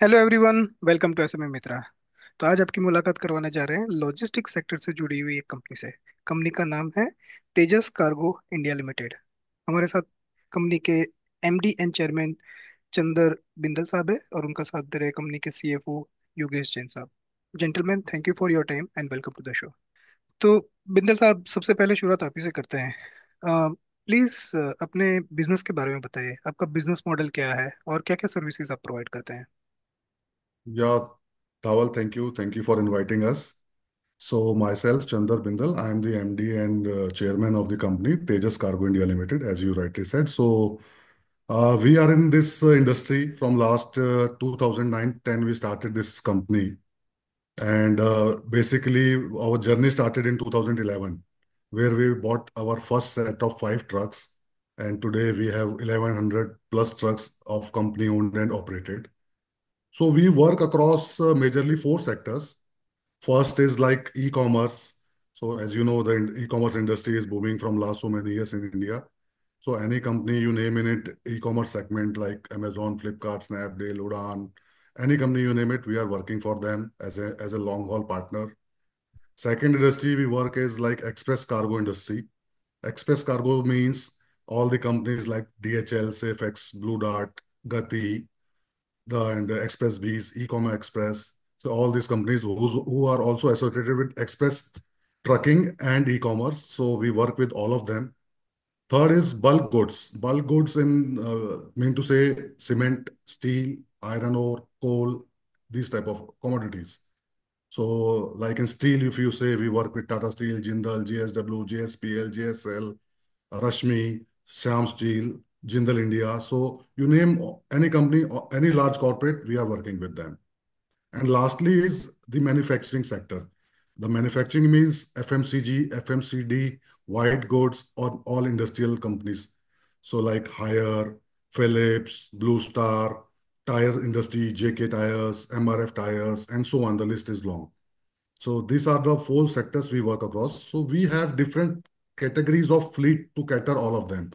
Hello everyone, welcome to SMA Mitra. तो आज आपकी मुलाकात करवाने जा रहे हैं लॉजिस्टिक सेक्टर से जुड़ी हुई एक कंपनी से। कंपनी का नाम है तेजस कार्गो इंडिया लिमिटेड। हमारे साथ कंपनी के MD and chairman Chander Bindal साहब है और उनका साथ दे रहे हैं कंपनी के सीएफओ योगेश जैन साहब। Gentleman, thank you for your time and welcome to the show. तो बिंदल साहब, सबसे पहले शुरुआत आप ही से करते हैं। प्लीज अपने बिजनेस के बारे में बताइए। आपका बिजनेस मॉडल क्या है और क्या क्या सर्विसेज आप प्रोवाइड करते हैं। Yeah, Thawal, thank you for inviting us. So myself, Chandar Bindal, I am the MD and chairman of the company Tejas Cargo India Limited, as you rightly said. We are in this industry from last 2009-10. We started this company, and basically our journey started in 2011, where we bought our first set of five trucks, and today we have 1100 plus trucks of company owned and operated. So we work across majorly four sectors. First is like e-commerce. So as you know, the e-commerce industry is booming from last so many years in India. So any company you name in it, e-commerce segment like Amazon, Flipkart, Snapdeal, Udaan, any company you name it, we are working for them as a long haul partner. Second industry we work is like express cargo industry. Express cargo means all the companies like DHL, SafeX, Blue Dart, Gati, and Express Bees, Ecom Express. So all these companies who are also associated with express trucking and e-commerce. So we work with all of them. Third is bulk goods. Bulk goods in mean to say cement, steel, iron ore, coal, these type of commodities. So like in steel, if you say we work with Tata Steel, Jindal, JSW, JSPL, JSL, Rashmi, Shyam Steel, Jindal India. So you name any company, any large corporate, we are working with them. And lastly is the manufacturing sector. The manufacturing means FMCG, FMCD, white goods, or all industrial companies. So like Haier, Philips, Blue Star, tire industry, JK Tires, MRF Tires, and so on. The list is long. So these are the four sectors we work across. So we have different categories of fleet to cater all of them.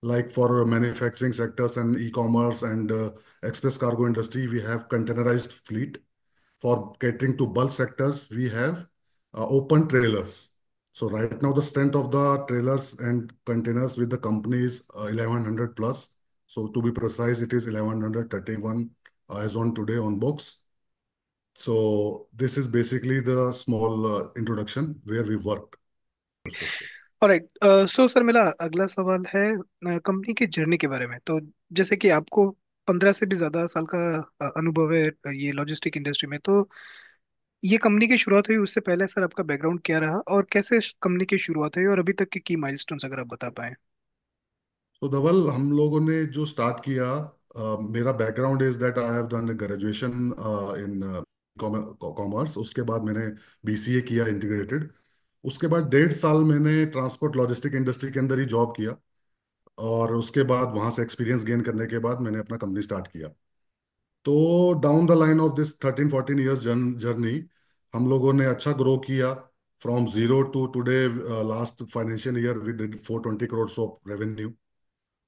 Like for manufacturing sectors and e-commerce and express cargo industry, we have containerized fleet. For catering to bulk sectors, we have open trailers. So right now, the strength of the trailers and containers with the company is 1100 plus. So to be precise, it is 1131 as on today on books. So this is basically the small introduction where we work. So, so. Alright. So sir, मेरा अगला सवाल है company की journey के बारे में। तो जैसे कि आपको 15 से भी ज्यादा साल का अनुभव है ये लॉजिस्टिक इंडस्ट्री में। तो ये कंपनी की शुरुआत हुई उससे पहले सर आपका बैकग्राउंड क्या रहा और कैसे कंपनी की शुरुआत हुई और अभी तक के की माइलस्टोन्स अगर आप बता पाएं। तो धवल, हम लोगों ने जो स्टार्ट किया, मेरा background is that I have done graduation in commerce. उसके बाद मैंने बीसीए किया इंटीग्रेटेड। उसके बाद 1.5 साल मैंने ट्रांसपोर्ट लॉजिस्टिक इंडस्ट्री के अंदर ही जॉब किया, और उसके बाद वहां से एक्सपीरियंस गेन करने के बाद मैंने अपना कंपनी स्टार्ट किया। तो down the line of this 13-14 years journey, हम लोगों ने अच्छा ग्रो किया from zero to today. Last financial year we did 420 crore of revenue.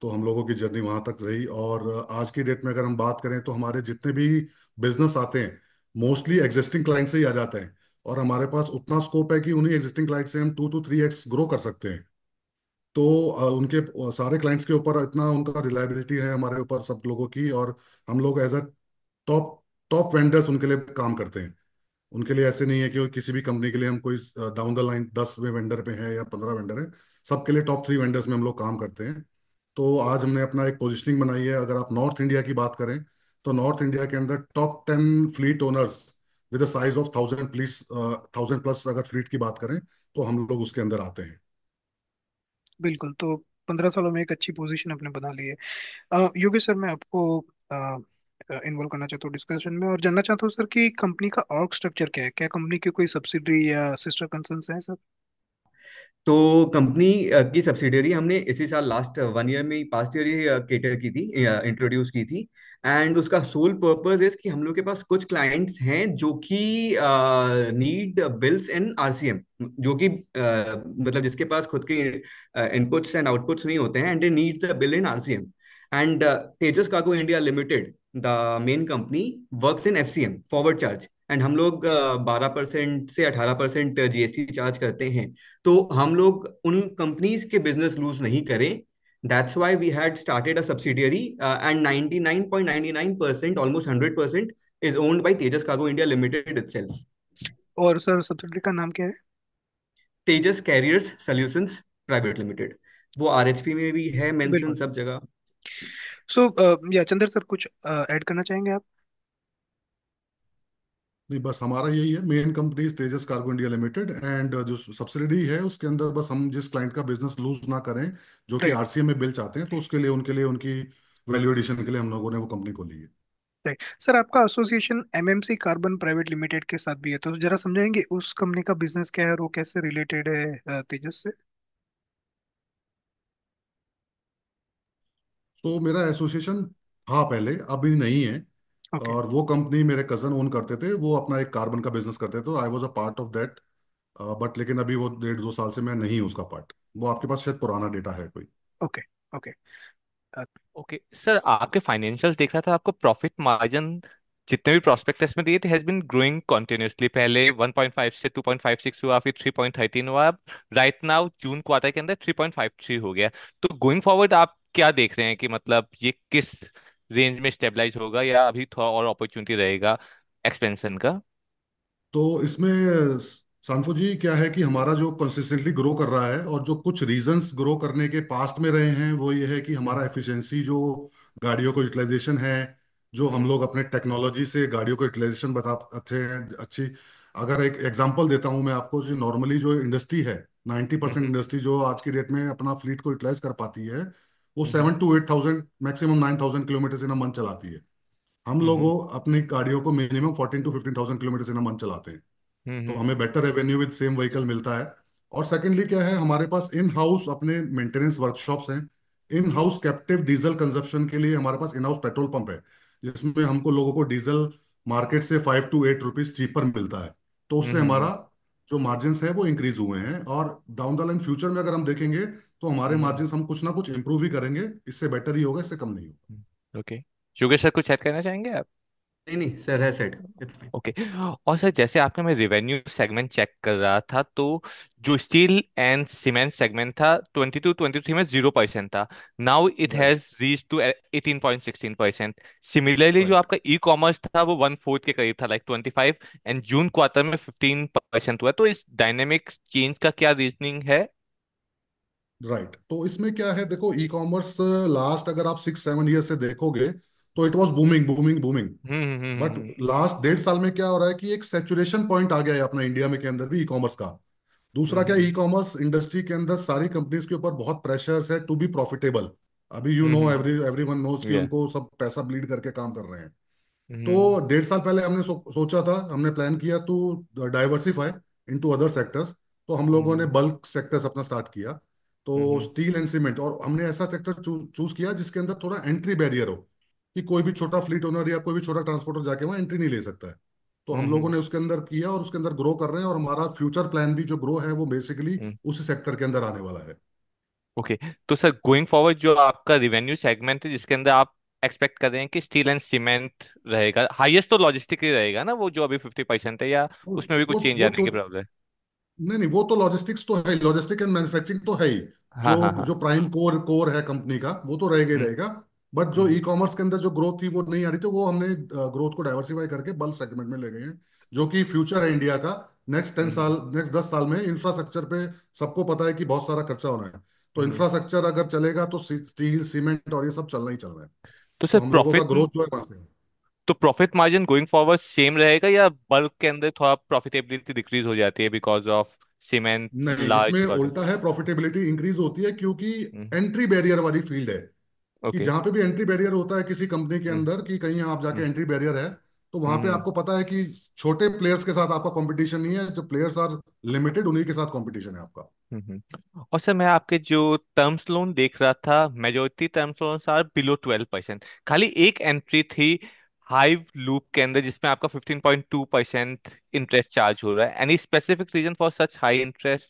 तो हम लोगों की जर्नी वहां तक रही। और आज की डेट में अगर हम बात करें तो हमारे जितने भी बिजनेस आते हैं, मोस्टली एग्जिस्टिंग क्लाइंट से ही आ जाते हैं। और हमारे पास उतना स्कोप है कि उन्हीं एग्जिस्टिंग क्लाइंट से हम 2 to 3x ग्रो कर सकते हैं। तो उनके सारे क्लाइंट्स के ऊपर इतना उनका रिलायबिलिटी है हमारे ऊपर सब लोगों की। और हम लोग as a top top vendors उनके लिए काम करते हैं। उनके लिए ऐसे नहीं है कि किसी भी कंपनी के लिए हम कोई डाउन द लाइन 10वें वेंडर पे हैं या 15 वेंडर हैं। सबके लिए टॉप 3 वेंडर्स में हम लोग काम करते हैं। तो आज हमने अपना एक पोजीशनिंग बनाई है। अगर आप नॉर्थ इंडिया की बात करें तो नॉर्थ इंडिया के अंदर top 10 fleet owners with size of 1000 plus अगर फ्लीट की बात करें तो हम लोग उसके अंदर आते हैं। बिल्कुल। तो 15 सालों में एक अच्छी पोजीशन अपने बना ली है। योगेश सर, मैं आपको इन्वॉल्व करना चाहता हूँ डिस्कशन में और जानना चाहता हूँ सर कि कंपनी का ऑर्ग स्ट्रक्चर क्या है। क्या कंपनी की कोई सब्सिडरी या सिस्टर कंसर्न्स है सर। तो कंपनी की सब्सिडियरी हमने इसी साल लास्ट 1 ईयर में, पास्ट ईयर ही केटर की थी, इंट्रोड्यूस की थी। एंड उसका सोल पर्पस इज कि हम लोग के पास कुछ क्लाइंट्स हैं जो कि नीड बिल्स इन आरसीएम, जो कि मतलब जिसके पास खुद के इनपुट्स एंड आउटपुट्स नहीं होते हैं, and they need the bill in RCM. And Tejas cargo India limited the main company works in FCM, forward charge, and हम लोग 12% से 18% जीएसटी चार्ज करते हैं। तो हम लोग उन कंपनीज के बिजनेस लूज नहीं करें, that's why we had started a subsidiary, and 99.99%, almost 100%, is owned by Tejas cargo India limited itself. और सर सब्सिडरी का नाम क्या है? Tejas carriers solutions private limited. वो आरएचपी में भी है मेंशन बिल्कुल। सब जगह। सो या चंद्र सर, कुछ ऐड करना चाहेंगे आप? नहीं, बस हमारा यही है, main company Tejas cargo India limited, and जो सब्सिडरी है उसके अंदर बस हम जिस क्लाइंट का बिजनेस लूज ना करें, जो कि राइट। आरसीएम में बिल चाहते हैं, तो उसके लिए उनके लिए उनकी वैल्यू एडिशन के लिए हम लोगों ने वो कंपनी खोली है। राइट सर, आपका association MMC carbon private limited के साथ भी है, तो जरा समझाएंगे उस कंपनी का बिजनेस क्या है और वो कैसे रिलेटेड है तेजस से? तो मेरा एसोसिएशन था पहले, अभी नहीं है। ओके। और वो कंपनी मेरे कजन ओन करते थे, वो अपना एक कार्बन का बिजनेस करते थे, तो I was a part of that. But लेकिन अभी वो 1.5-2 साल से मैं नहीं हूँ उसका पार्ट। वो आपके पास शायद पुराना डेटा है कोई। ओके। ओके। ओके सर, आपके फाइनेंशियल देख रहा था, आपको प्रॉफिट मार्जिन जितने भी प्रोस्पेक्टस में दिए थे हैज बीन ग्रोइंग कंटिन्यूअसली। पहले 1.5 से 2.56 हुआ, फिर 3.13 हुआ, अब राइट नाउ जून क्वार्टर के अंदर 3.53 हो गया। तो गोइंग फॉरवर्ड आप क्या देख रहे हैं कि मतलब ये किस रेंज में स्टेबलाइज होगा, या अभी थोड़ा और अपॉर्चुनिटी रहेगा एक्सपेंशन का? तो इसमें सानफू जी क्या है कि हमारा जो कंसिस्टेंटली ग्रो कर रहा है, और जो कुछ रीजंस ग्रो करने के पास्ट में रहे हैं, वो ये है कि हमारा हम्म। एफिशिएंसी जो गाड़ियों को यूटिलाइजेशन है, जो हम हम्म। लोग अपने टेक्नोलॉजी से गाड़ियों को यूटिलाइजेशन बता अच्छे हैं अच्छी। अगर एक एग्जांपल देता हूं मैं आपको, जो नॉर्मली जो इंडस्ट्री है, 90% हम्म। इंडस्ट्री जो आज की डेट में अपना फ्लीट को यूटिलाइज कर पाती है, वो हम्म। 7 to 8 thousand, maximum 9 thousand kilometre in a month चलाती है। हम हम्म। लोगों अपनी गाड़ियों को minimum 14 to 15 thousand kilometre in a month चलाते हैं। तो हम्म। हमें better revenue with same vehicle मिलता है। और सेकेंडली क्या है, हमारे पास इन हाउस अपने मेंटेनेंस वर्कशॉप्स हैं। In house captive diesel consumption के लिए हमारे पास इन हाउस पेट्रोल पंप है, जिसमें हमको लोगों को डीजल मार्केट से 5 to 8 रुपीज चीपर मिलता है। तो उससे हम्म। हमारा जो मार्जिन्स है वो इंक्रीज हुए हैं, और डाउन द लाइन फ्यूचर में अगर हम देखेंगे तो हमारे हम्म। मार्जिन्स हम कुछ ना कुछ इंप्रूव ही करेंगे। इससे बेटर ही होगा, इससे कम नहीं होगा। ओके, योगेश सर कुछ ऐड करना चाहेंगे आप? नहीं नहीं सर, है सेट, इट्स फाइन। ओके। और सर जैसे आपका मैं रेवेन्यू सेगमेंट चेक कर रहा था, तो जो स्टील एंड सीमेंट सेगमेंट था 22-23 में 0% था। Now it right. Has reach to 18.16%। Similarly जो राइट। आपका ई कॉमर्स था वो 1/4 के करीब था, लाइक 25, एंड जून क्वार्टर में 15% हुआ। तो इस डायनेमिक चेंज का क्या रीजनिंग है? राइट। तो इसमें क्या है, देखो, ई कॉमर्स लास्ट अगर आप 6-7 ईयर से देखोगे, तो it was booming booming booming. But last 1.5 साल में क्या हो रहा है कि एक सेचुरेशन पॉइंट आ गया है अपना इंडिया में के अंदर भी ई कॉमर्स का। दूसरा क्या, ई कॉमर्स इंडस्ट्री के अंदर सारी कंपनीज के ऊपर बहुत प्रेशर्स है टू बी प्रॉफिटेबल। अभी यू नो, एवरीवन नोज कि या। उनको सब पैसा ब्लीड करके काम कर रहे हैं। हम्म। तो 1.5 साल पहले हमने सोचा था, हमने प्लान किया to diversify into other sectors. तो हम लोगों ने हम्म। बल्क सेक्टर्स अपना स्टार्ट किया। तो हम्म। स्टील एंड सीमेंट, और हमने ऐसा सेक्टर चूज किया जिसके अंदर थोड़ा एंट्री बैरियर हो, कि कोई भी छोटा फ्लीट ओनर या कोई भी छोटा ट्रांसपोर्टर जाके वहाँ एंट्री नहीं ले सकता है। तो हम लोगों हम्म। ने उसके अंदर किया, और उसके अंदर ग्रो कर रहे हैं, और हमारा फ्यूचर प्लान भी जो ग्रो है वो बेसिकली हम्म। उसी सेक्टर के अंदर आने वाला है। ओके। तो सर गोइंग फॉरवर्ड जो आपका रेवेन्यू सेगमेंट है जिसके अंदर आप एक्सपेक्ट कर रहे हैं कि स्टील एंड सीमेंट रहेगा हाईएस्ट, तो लॉजिस्टिक ही रहेगा ना, वो जो अभी 50% है, या वो उसमें भी वो कुछ चेंज वो आने तो की प्रॉब्लम है? नहीं नहीं, वो तो लॉजिस्टिक्स तो है, लॉजिस्टिक एंड मैन्युफैक्चरिंग तो है ही। जो हाँ हाँ हाँ। जो प्राइम कोर कोर है कंपनी का, वो तो रहेगा ही हम्म। रहेगा। बट जो हम्म। ई कॉमर्स के अंदर जो ग्रोथ थी वो नहीं आ रही थी, वो हमने ग्रोथ को डाइवर्सिफाई करके बल्क सेगमेंट में ले गए हैं, जो कि फ्यूचर है इंडिया का। नेक्स्ट 10 साल, हम्म। नेक्स्ट 10 साल में इंफ्रास्ट्रक्चर पे सबको पता है कि बहुत सारा खर्चा होना है। तो हम्म। इंफ्रास्ट्रक्चर अगर चलेगा तो स्टील सीमेंट और ये सब चलना ही चल रहा है। तो तो सर हम लोगों का प्रॉफिट, ग्रोथ जो है वहां से है। तो profit margin going forward same रहेगा, या बल्क के अंदर थोड़ा प्रॉफिटेबिलिटी डिक्रीज हो जाती है बिकॉज ऑफ सीमेंट नहीं, इसमें लार्ज ऑर्डर? उल्टा है, प्रॉफिटेबिलिटी इंक्रीज होती है, क्योंकि हम्म। एंट्री बैरियर वाली फील्ड है। कि ओके। जहां पे भी एंट्री बैरियर होता है किसी कंपनी के हम्म। अंदर, कि कहीं आप जाके हम्म। एंट्री बैरियर है, तो वहां पे हम्म। आपको पता है कि छोटे प्लेयर्स के साथ आपका कंपटीशन नहीं है, जो प्लेयर्स आर लिमिटेड उन्हीं के साथ कंपटीशन है आपका। और सर मैं आपके जो टर्म्स लोन देख रहा था, majority terms loan are below 12%। खाली एक एंट्री थी हाइव लूप के अंदर जिसमें आपका 15.2% इंटरेस्ट चार्ज हो रहा है। Any specific reason for such high interest?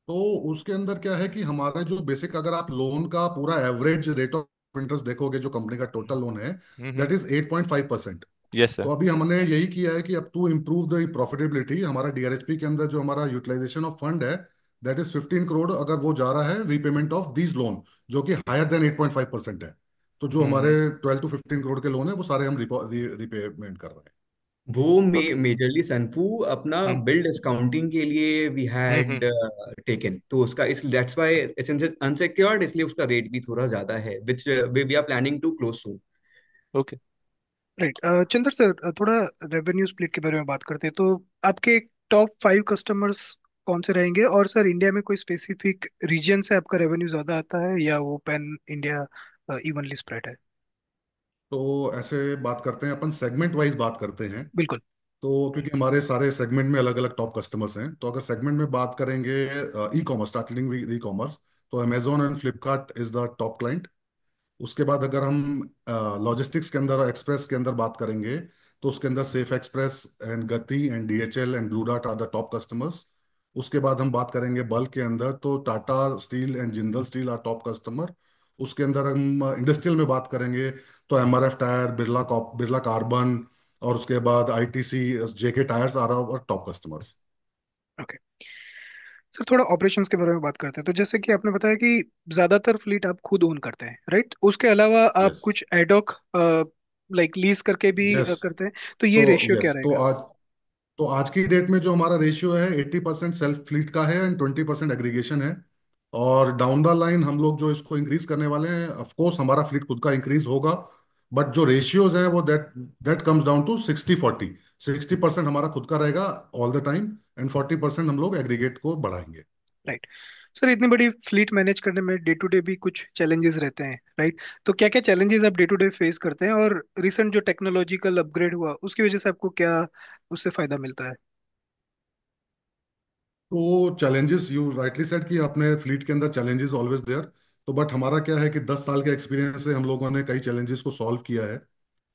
तो उसके अंदर क्या है कि हमारे जो बेसिक, अगर आप लोन का पूरा एवरेज रेट ऑफ इंटरेस्ट देखोगे जो कंपनी का टोटल लोन है, हम्म। That is 8.5%। Yes sir. तो अभी हमने यही किया है कि अब टू इम्प्रूव द प्रॉफिटेबिलिटी, हमारा डीआरएचपी के अंदर जो हमारा यूटिलाइजेशन ऑफ फंड है, दैट इज 15 करोड़, अगर वो जा रहा है रीपेमेंट ऑफ दीज लोन, जो कि हायर देन 8.5% है। तो जो हमारे हम्म। 12 to 15 करोड़ के लोन है वो सारे हम रिपेमेंट कर रहे हैं। वो ओके। मेजरली सनफू अपना हम्म बिल डिस्काउंटिंग के लिए वी हैड हम्म। टेकन, तो उसका इस दैट्स व्हाई सिंस अनसिक्योर्ड, इसलिए उसका रेट भी थोड़ा ज्यादा है, which we are planning to close soon. Okay. Right. Chandra sir, थोड़ा रेवेन्यू स्प्लिट के बारे में बात करते हैं तो आपके टॉप 5 कस्टमर्स कौन से रहेंगे? और सर, इंडिया में कोई स्पेसिफिक रीजन से आपका रेवेन्यू ज्यादा आता है या वो पैन इंडिया इवनली स्प्रेड है? तो ऐसे बात करते हैं अपन, सेगमेंट वाइज बात करते हैं। बिल्कुल। तो क्योंकि हमारे सारे सेगमेंट में अलग अलग टॉप कस्टमर्स हैं, तो अगर सेगमेंट में बात करेंगे, e commerce, starting with e commerce, तो Amazon and Flipkart is the top client. उसके बाद अगर हम लॉजिस्टिक्स के अंदर और एक्सप्रेस के अंदर बात करेंगे, तो उसके अंदर Safexpress and Gati and DHL and Blue Dart are the top customers. उसके बाद हम बात करेंगे बल्क के अंदर, तो Tata steel and Jindal steel are top customer. उसके अंदर हम इंडस्ट्रियल में बात करेंगे, तो एमआरएफ टायर, बिरला कार्बन, और उसके बाद ITC, JK tyres are our top customers. Okay. Sir, थोड़ा ऑपरेशंस के बारे में बात करते हैं तो जैसे कि आपने बताया कि ज्यादातर फ्लीट आप खुद ओन करते हैं, राइट? उसके अलावा आप यस। कुछ एडॉक लाइक लीज करके भी यस। करते हैं, तो ये तो रेशियो क्या यस, रहेगा? तो आज की डेट में जो हमारा रेशियो है 80% सेल्फ फ्लीट का है एंड 20% एग्रीगेशन है। और डाउन द लाइन हम लोग जो इसको इंक्रीज करने वाले हैं, ऑफ कोर्स हमारा फ्लीट खुद का इंक्रीज होगा, बट जो रेशियोज हैं वो that that comes down to 60-40। 60% हमारा खुद का रहेगा ऑल द टाइम, एंड 40% हम लोग एग्रीगेट को बढ़ाएंगे। राइट। सर, इतनी बड़ी फ्लीट मैनेज करने में डे टू डे भी कुछ चैलेंजेस रहते हैं, राइट? तो क्या क्या चैलेंजेस आप डे टू डे फेस करते हैं, और रिसेंट जो टेक्नोलॉजिकल अपग्रेड हुआ उसकी वजह से आपको क्या उससे फायदा मिलता है? तो चैलेंजेस, यू राइटली सेड कि अपने फ्लीट के अंदर चैलेंजेस ऑलवेज देयर। तो बट हमारा क्या है कि 10 साल के एक्सपीरियंस से हम लोगों ने कई चैलेंजेस को सॉल्व किया है।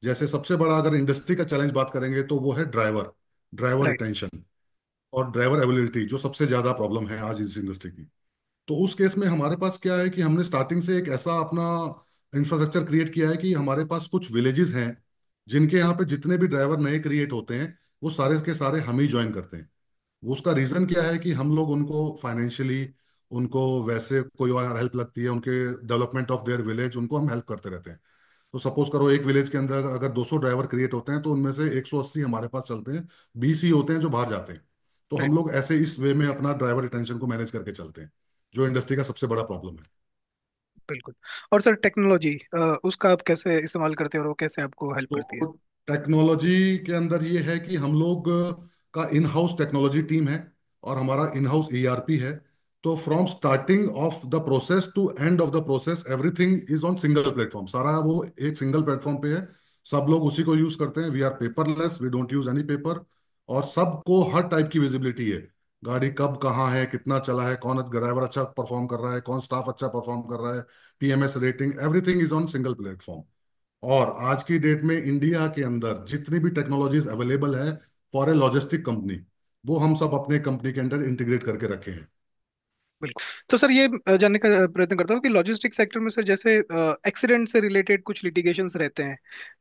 जैसे सबसे बड़ा अगर इंडस्ट्री का चैलेंज बात करेंगे, तो वो है ड्राइवर ड्राइवर राइट। रिटेंशन और ड्राइवर अवेलेबिलिटी, जो सबसे ज्यादा प्रॉब्लम है आज इस इंडस्ट्री की। तो उस केस में हमारे पास क्या है कि हमने स्टार्टिंग से एक ऐसा अपना इंफ्रास्ट्रक्चर क्रिएट किया है कि हमारे पास कुछ विलेजेस हैं जिनके यहाँ पे जितने भी ड्राइवर नए क्रिएट होते हैं, वो सारे के सारे हम ही ज्वाइन करते हैं। वो उसका रीजन क्या है कि हम लोग उनको फाइनेंशियली, उनको वैसे कोई और हेल्प लगती है, उनके डेवलपमेंट ऑफ देयर विलेज, उनको हम हेल्प करते रहते हैं। तो सपोज करो एक विलेज के अंदर अगर 200 ड्राइवर क्रिएट होते हैं, तो उनमें से 180 हमारे पास चलते हैं, 20 ही होते हैं जो बाहर जाते हैं। तो राइट। हम लोग ऐसे इस वे में अपना ड्राइवर रिटेंशन को मैनेज करके चलते हैं, जो इंडस्ट्री का सबसे बड़ा प्रॉब्लम है। बिल्कुल। और सर, टेक्नोलॉजी उसका आप कैसे इस्तेमाल करते हैं और वो कैसे आपको हेल्प करती है? तो टेक्नोलॉजी के अंदर ये है कि हम लोग का इन हाउस टेक्नोलॉजी टीम है, और हमारा इन हाउस ईआरपी है। तो from starting of the process to end of the process, everything is on single platform, सारा वो एक सिंगल प्लेटफॉर्म पे है। सब लोग उसी को यूज करते हैं, we are paperless, we don't use any paper. और सबको हर टाइप की विजिबिलिटी है, गाड़ी कब कहाँ है, कितना चला है, कौन ड्राइवर अच्छा परफॉर्म कर रहा है, कौन स्टाफ अच्छा परफॉर्म कर रहा है, PMS rating, everything is on single platform. और आज की डेट में इंडिया के अंदर जितनी भी टेक्नोलॉजीज अवेलेबल है फॉर ए लॉजिस्टिक कंपनी, वो हम सब अपने कंपनी के अंदर इंटीग्रेट करके रखे हैं। बिल्कुल। तो सर, ये जानने का प्रयत्न करता हूँ कि लॉजिस्टिक सेक्टर में सर जैसे एक्सीडेंट से रिलेटेड कुछ लिटिगेशंस रहते हैं,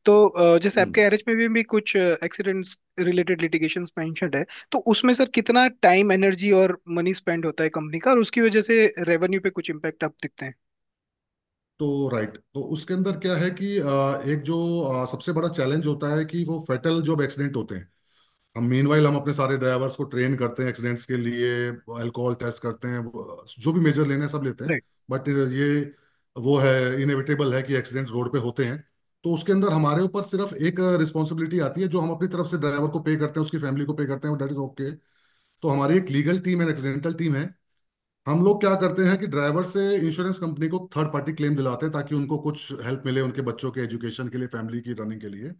तो जैसे हम्म। आपके एरएच में भी कुछ एक्सीडेंट्स रिलेटेड लिटिगेशंस मेंशन्ड है, तो उसमें सर कितना टाइम, एनर्जी और मनी स्पेंड होता है कंपनी का, और उसकी वजह से रेवेन्यू पे कुछ इम्पैक्ट आप दिखते हैं? तो राइट, तो उसके अंदर क्या है कि एक जो सबसे बड़ा चैलेंज होता है कि वो फेटल जब एक्सीडेंट होते हैं, हम मीनवाइल हम अपने सारे ड्राइवर्स को ट्रेन करते हैं एक्सीडेंट्स के लिए, अल्कोहल टेस्ट करते हैं, जो भी मेजर लेने हैं सब लेते हैं। राइट। बट ये वो है, इनएविटेबल है कि एक्सीडेंट रोड पे होते हैं। तो उसके अंदर हमारे ऊपर सिर्फ एक रिस्पॉन्सिबिलिटी आती है, जो हम अपनी तरफ से ड्राइवर को पे करते हैं, उसकी फैमिली को पे करते हैं, दैट इज ओके। तो हमारी एक लीगल टीम है, एक्सीडेंटल टीम है। हम लोग क्या करते हैं कि ड्राइवर से इंश्योरेंस कंपनी को थर्ड पार्टी क्लेम दिलाते हैं, ताकि उनको कुछ हेल्प मिले उनके बच्चों के एजुकेशन के लिए, फैमिली की रनिंग के लिए।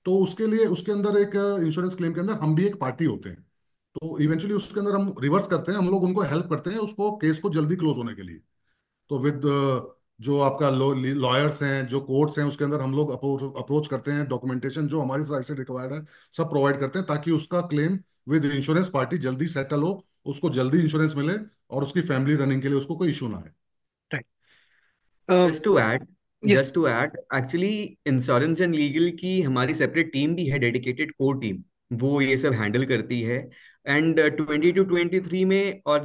तो उसके लिए उसके अंदर एक इंश्योरेंस क्लेम के अंदर हम भी एक पार्टी होते हैं। तो इवेंचुअली उसके अंदर हम रिवर्स करते हैं, हम लोग उनको हेल्प करते हैं उसको केस को जल्दी क्लोज होने के लिए। तो विद जो आपका लॉयर्स हैं, जो कोर्ट्स हैं, उसके अंदर हम लोग अप्रोच करते हैं, डॉक्यूमेंटेशन जो हमारी साइड से रिक्वायर्ड है सब प्रोवाइड करते हैं, ताकि उसका क्लेम विद इंश्योरेंस पार्टी जल्दी सेटल हो, उसको जल्दी इंश्योरेंस मिले, और उसकी फैमिली रनिंग के लिए उसको कोई इशू ना आए। Right. Just to add, yes. Just to add, actually insurance and legal की हमारी सेपरेट टीम भी है, डेडिकेटेड कोर टीम, वो ये सब हैंडल करती है। एंड 20 to 23 में और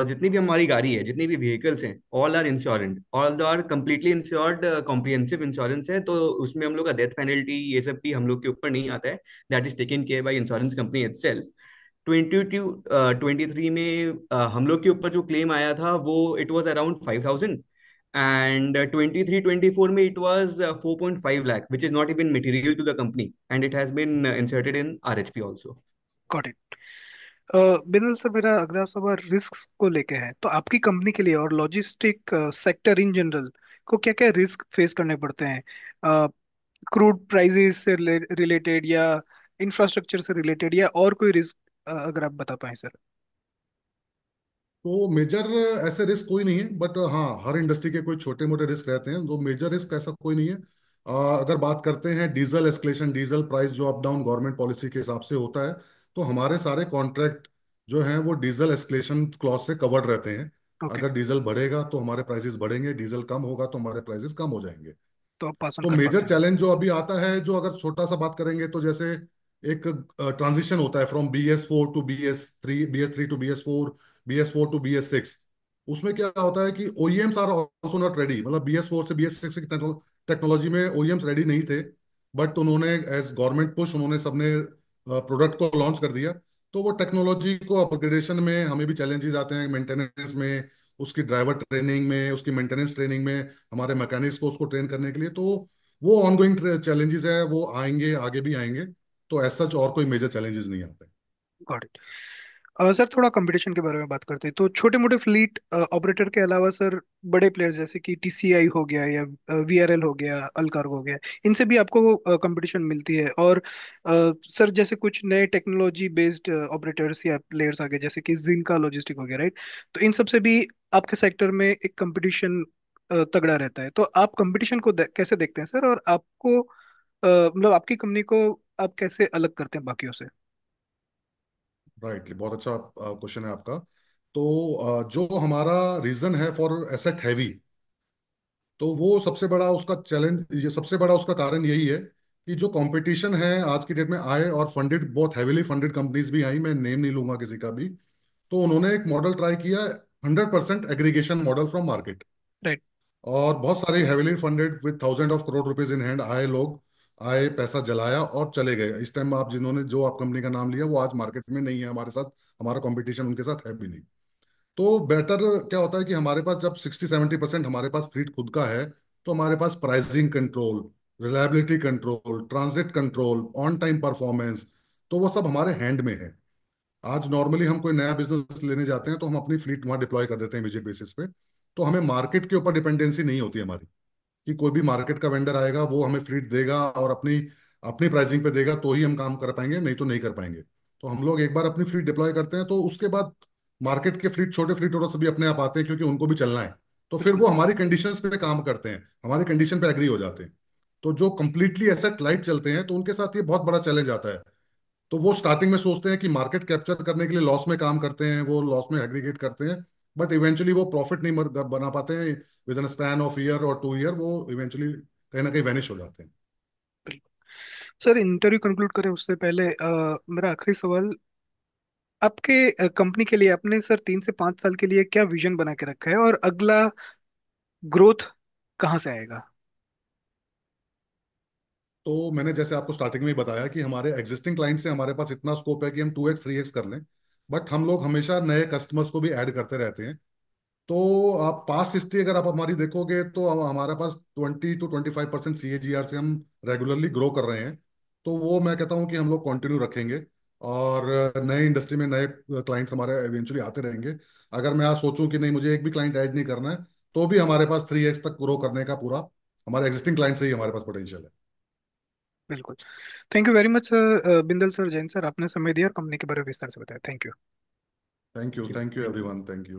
जितनी भी हमारी गाड़ी है, जितनी भी व्हीकल्स हैं, all are insured, all are completely insured, comprehensive insurance है। तो उसमें हम लोग का डेथ पेनल्टी ये सब भी हम लोग के ऊपर नहीं आता है, that is taken care by insurance company itself. 20 to 23 में हम लोग के ऊपर जो क्लेम आया था वो इट वाज अराउंड 5,000, and 23-24 में it was 4.5 lakh, which is not even material to the company, and it has been inserted in RHP also. Got it. बिनल सर, मेरा अगला सवाल रिस्क को लेके है। तो आपकी कंपनी के लिए और लॉजिस्टिक सेक्टर इन जनरल को क्या क्या रिस्क फेस करने पड़ते हैं? क्रूड प्राइसेस से रिलेटेड, या इंफ्रास्ट्रक्चर से रिलेटेड, या और कोई रिस्क अगर आप बता पाएं सर। तो मेजर ऐसे रिस्क कोई नहीं है, बट हाँ, हर इंडस्ट्री के कोई छोटे मोटे रिस्क रहते हैं। तो मेजर रिस्क ऐसा कोई नहीं है। अगर बात करते हैं डीजल एस्केलेशन, डीजल प्राइस जो अप डाउन गवर्नमेंट पॉलिसी के हिसाब से होता है, तो हमारे सारे कॉन्ट्रैक्ट जो हैं वो डीजल एस्केलेशन क्लॉज से कवर्ड रहते हैं। ओके। अगर डीजल बढ़ेगा तो हमारे प्राइसेस बढ़ेंगे, डीजल कम होगा तो हमारे प्राइसेस कम हो जाएंगे। तो आप पास ऑन तो कर मेजर पाते हैं। चैलेंज जो अभी आता है, जो अगर छोटा सा बात करेंगे, तो जैसे एक ट्रांजिशन होता है from BS4 to BS3, BS3 to BS4, BS4 to BS6। उसमें क्या होता है कि OEMs are also not ready, मतलब BS4 से BS6 की टेक्नोलॉजी में OEMs रेडी नहीं थे। बट उन्होंने एज गवर्नमेंट पुश, उन्होंने सबने प्रोडक्ट को लॉन्च कर दिया। तो वो टेक्नोलॉजी को अपग्रेडेशन में हमें भी चैलेंजेस आते हैं, मेंटेनेंस में, उसकी ड्राइवर ट्रेनिंग में, उसकी मेंटेनेंस ट्रेनिंग में, हमारे मैकेनिक्स को उसको ट्रेन करने के लिए। तो वो ऑनगोइंग चैलेंजेस है, वो आएंगे, आगे भी आएंगे। तो ऐसा और कोई मेजर चैलेंजेस नहीं आते। Got it. सर, थोड़ा कंपटीशन के बारे में बात करते हैं। तो छोटे मोटे फ्लीट ऑपरेटर के अलावा सर, बड़े प्लेयर्स जैसे कि TCI हो गया, या VRL हो गया, अलकार्गो हो गया, इनसे भी आपको कंपटीशन मिलती है? और सर, जैसे कुछ नए टेक्नोलॉजी बेस्ड ऑपरेटर्स या प्लेयर्स आ गए, जैसे कि जिंका लॉजिस्टिक हो गया, राइट? तो इन सब से भी आपके सेक्टर में एक कंपटीशन तगड़ा रहता है। तो आप कंपटीशन को कैसे देखते हैं सर? और आपको मतलब आपकी कंपनी को आप कैसे अलग करते हैं बाकियों से? राइट, बहुत अच्छा क्वेश्चन है आपका। तो जो हमारा रीजन है फॉर एसेट हैवी, तो वो सबसे बड़ा उसका चैलेंज, ये सबसे बड़ा उसका कारण यही है कि जो कंपटीशन है आज की डेट में आए, और फंडेड, बहुत हैवीली फंडेड कंपनीज भी आई, मैं नेम नहीं लूंगा किसी का भी। तो उन्होंने एक मॉडल ट्राई किया, 100% aggregation model from market. Right. और बहुत सारे heavily funded with thousand of crore rupees in hand आए लोग, आए, पैसा जलाया और चले गए। इस टाइम आप जिन्होंने जो आप कंपनी का नाम लिया वो आज मार्केट में नहीं है हमारे साथ, हमारा कंपटीशन उनके साथ है भी नहीं। तो बेटर क्या होता है कि हमारे पास जब 60-70% हमारे पास फ्लीट खुद का है, तो हमारे पास pricing control, reliability control, transit control, on time performance, तो वो सब हमारे हैंड में है। आज नॉर्मली हम कोई नया बिजनेस लेने जाते हैं तो हम अपनी फ्लीट वहां डिप्लॉय कर देते हैं इमीडिएट बेसिस पे। तो हमें मार्केट के ऊपर डिपेंडेंसी नहीं होती हमारी, कि कोई भी मार्केट का वेंडर आएगा वो हमें फ्लीट देगा और अपनी अपनी प्राइसिंग पे देगा तो ही हम काम कर पाएंगे, नहीं तो नहीं कर पाएंगे। तो हम लोग एक बार अपनी फ्लीट डिप्लॉय करते हैं तो उसके बाद मार्केट के फ्लीट, छोटे फ्लीट और सभी अपने आप आते हैं, क्योंकि उनको भी चलना है। तो फिर बिल्कुल। वो हमारी कंडीशंस पे काम करते हैं, हमारी कंडीशन पे एग्री हो जाते हैं। तो जो कंप्लीटली एसेट लाइट चलते हैं तो उनके साथ ये बहुत बड़ा चैलेंज आता है। तो वो स्टार्टिंग में सोचते हैं कि मार्केट कैप्चर करने के लिए लॉस में काम करते हैं, वो लॉस में एग्रीगेट करते हैं, बट इवेंचुअली वो प्रॉफिट नहीं बना पाते हैं। With in span of year और 2 ईयर वो इवेंचुअली कहीं ना कहीं वैनिश हो जाते हैं। सर, इंटरव्यू कंक्लूड करें उससे पहले मेरा आखिरी सवाल, आपके कंपनी के लिए आपने सर 3 से 5 साल के लिए क्या विजन बना के रखा है, और अगला ग्रोथ कहाँ से आएगा? तो मैंने जैसे आपको स्टार्टिंग में ही बताया कि हमारे एग्जिस्टिंग क्लाइंट से हमारे पास इतना स्कोप है कि हम 2x 3x कर लें। बट हम लोग हमेशा नए कस्टमर्स को भी ऐड करते रहते हैं। तो आप पास्ट हिस्ट्री अगर आप हमारी देखोगे तो हमारे पास 20 to 25% CAGR से हम रेगुलरली ग्रो कर रहे हैं। तो वो मैं कहता हूँ कि हम लोग कंटिन्यू रखेंगे। और नए इंडस्ट्री में नए क्लाइंट्स हमारे इवेंचुअली आते रहेंगे। अगर मैं आज सोचूं कि नहीं, मुझे एक भी क्लाइंट ऐड नहीं करना है, तो भी हमारे पास 3x तक ग्रो करने का पूरा, हमारे एग्जिस्टिंग क्लाइंट से ही हमारे पास पोटेंशियल है। बिल्कुल। Thank you very much sir, Bindal sir, Jain sir, आपने समय दिया और कंपनी के बारे में विस्तार से बताया। Thank you. Thank you, Thank you. Thank you everyone, thank you.